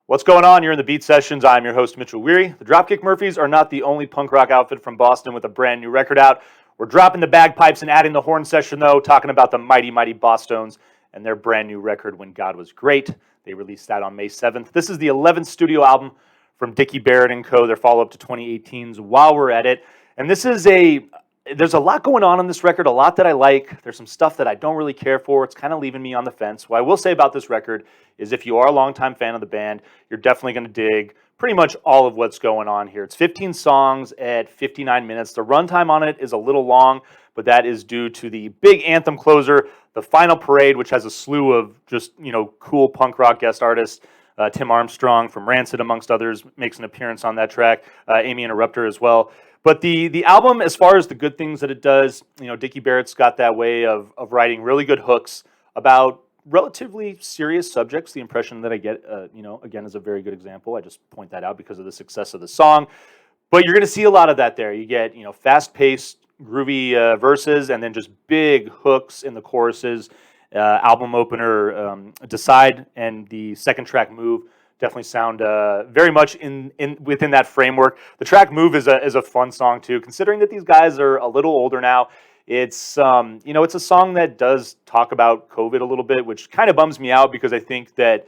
What's going on? You're in the Beat Sessions. I'm your host, Mitchell Weary. The Dropkick Murphys are not the only punk rock outfit from Boston with a brand new record out. We're dropping the bagpipes and adding the horn section, though, talking about the mighty, mighty Bosstones and their brand new record, When God Was Great. They released that on May 7th. This is the 11th studio album from Dickie Barrett and Co., their follow-up to 2018's While We're At It. And there's a lot going on this record, a lot that I like. There's some stuff that I don't really care for. It's kind of leaving me on the fence. What I will say about this record is if you are a longtime fan of the band, you're definitely going to dig pretty much all of what's going on here. It's 15 songs at 59 minutes. The runtime on it is a little long, but that is due to the big anthem closer, The Final Parade, which has a slew of just, cool punk rock guest artists. Tim Armstrong from Rancid, amongst others, makes an appearance on that track. Amy Interrupter as well. But the album, as far as the good things that it does, Dickie Barrett's got that way of writing really good hooks about relatively serious subjects. The impression that I get, again, is a very good example. I just point that out because of the success of the song. But you're going to see a lot of that there. You get, fast-paced, groovy verses, and then just big hooks in the choruses. Album opener, Decide, and the second track, Move, definitely sound very much within that framework. The track Move is a fun song too, considering that these guys are a little older now. It's it's a song that does talk about COVID a little bit, which kind of bums me out because I think that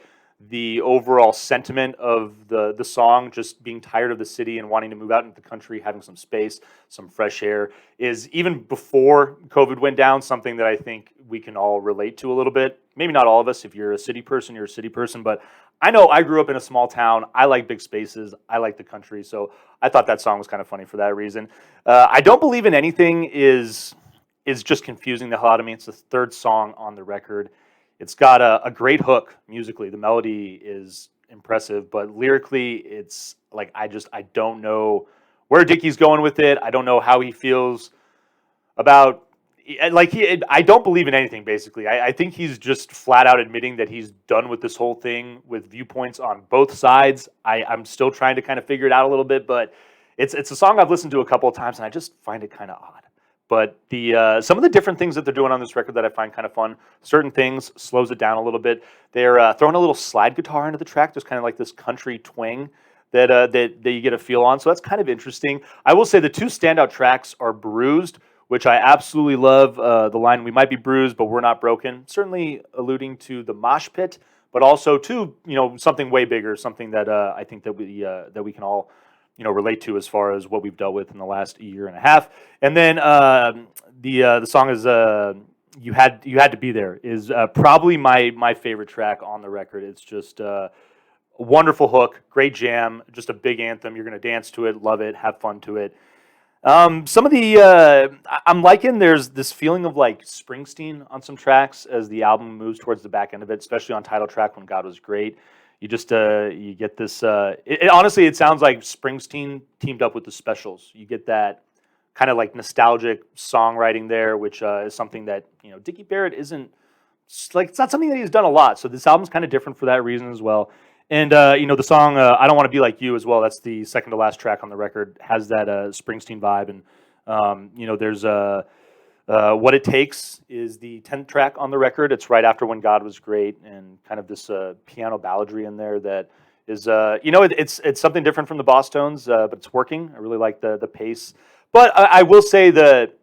the overall sentiment of the song, just being tired of the city and wanting to move out into the country, having some space, some fresh air, is even before COVID went down, something that I think we can all relate to a little bit. Maybe not all of us. If you're a city person, you're a city person. But I know I grew up in a small town. I like big spaces. I like the country. So I thought that song was kind of funny for that reason. I Don't Believe in Anything is just confusing the hell out of me. It's the third song on the record. It's got a great hook musically. The melody is impressive, but lyrically, it's like I don't know where Dickie's going with it. I don't know how he feels about I don't believe in anything. Basically, I think he's just flat out admitting that he's done with this whole thing with viewpoints on both sides. I'm still trying to kind of figure it out a little bit, but it's a song I've listened to a couple of times, and I just find it kind of odd. But some of the different things that they're doing on this record that I find kind of fun, certain things slows it down a little bit. They're throwing a little slide guitar into the track. There's kind of like this country twang that you get a feel on. So that's kind of interesting. I will say the two standout tracks are Bruised, which I absolutely love. The line, "We might be bruised, but we're not broken," certainly alluding to the mosh pit, but also to something way bigger, something that I think that we can all relate to as far as what we've dealt with in the last year and a half. And then the song is "You Had to Be There" is probably my favorite track on the record. It's just a wonderful hook, great jam, just a big anthem. You're gonna dance to it, love it, have fun to it. Some of I'm liking there's this feeling of like Springsteen on some tracks as the album moves towards the back end of it, especially on title track, When God Was Great. You just you get this. Honestly, it sounds like Springsteen teamed up with the Specials. You get that kind of like nostalgic songwriting there, which is something that Dickie Barrett isn't like. It's not something that he's done a lot. So this album's kind of different for that reason as well. And the song "I Don't Want to Be Like You" as well. That's the second to last track on the record. Has that Springsteen vibe, and there's "What It Takes" is the 10th track on the record. It's right after "When God Was Great," and kind of this piano balladry in there that is, it's something different from the Bosstones, but it's working. I really like the pace. But I will say the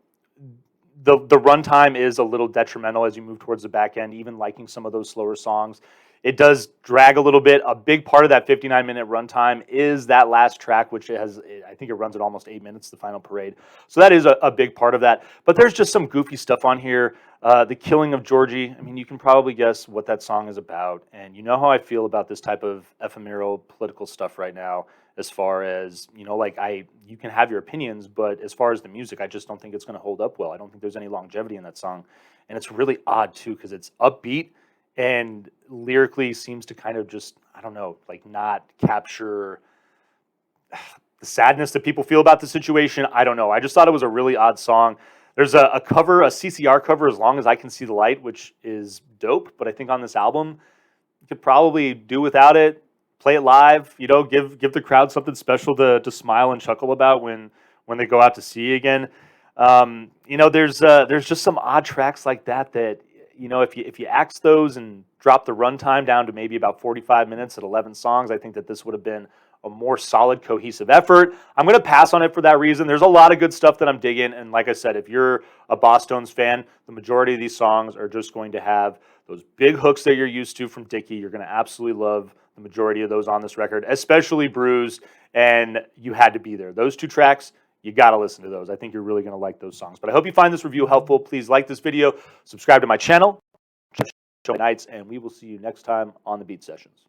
runtime is a little detrimental as you move towards the back end, even liking some of those slower songs. It does drag a little bit. A big part of that 59-minute runtime is that last track, which I think it runs at almost 8 minutes, The Final Parade. So that is a big part of that. But there's just some goofy stuff on here. The killing of Georgie, I mean, you can probably guess what that song is about. And you know how I feel about this type of ephemeral political stuff right now, as far as, you can have your opinions, but as far as the music, I just don't think it's going to hold up well. I don't think there's any longevity in that song. And it's really odd, too, because it's upbeat and lyrically seems to kind of just, I don't know, not capture the sadness that people feel about the situation. I don't know. I just thought it was a really odd song. There's a cover, a CCR cover, As Long As I Can See the Light, which is dope. But I think on this album, you could probably do without it, play it live, give the crowd something special to smile and chuckle about when they go out to see you again. There's just some odd tracks like that if you axe those and drop the runtime down to maybe about 45 minutes at 11 songs, I think that this would have been a more solid, cohesive effort. I'm going to pass on it for that reason. There's a lot of good stuff that I'm digging, and like I said, if you're a Bosstones fan, the majority of these songs are just going to have those big hooks that you're used to from Dickie. You're going to absolutely love the majority of those on this record, especially Bruised, and You Had to Be There. Those two tracks, you got to listen to those. I think you're really going to like those songs. But I hope you find this review helpful. Please like this video, subscribe to my channel, nights, and we will see you next time on the Beat Sessions.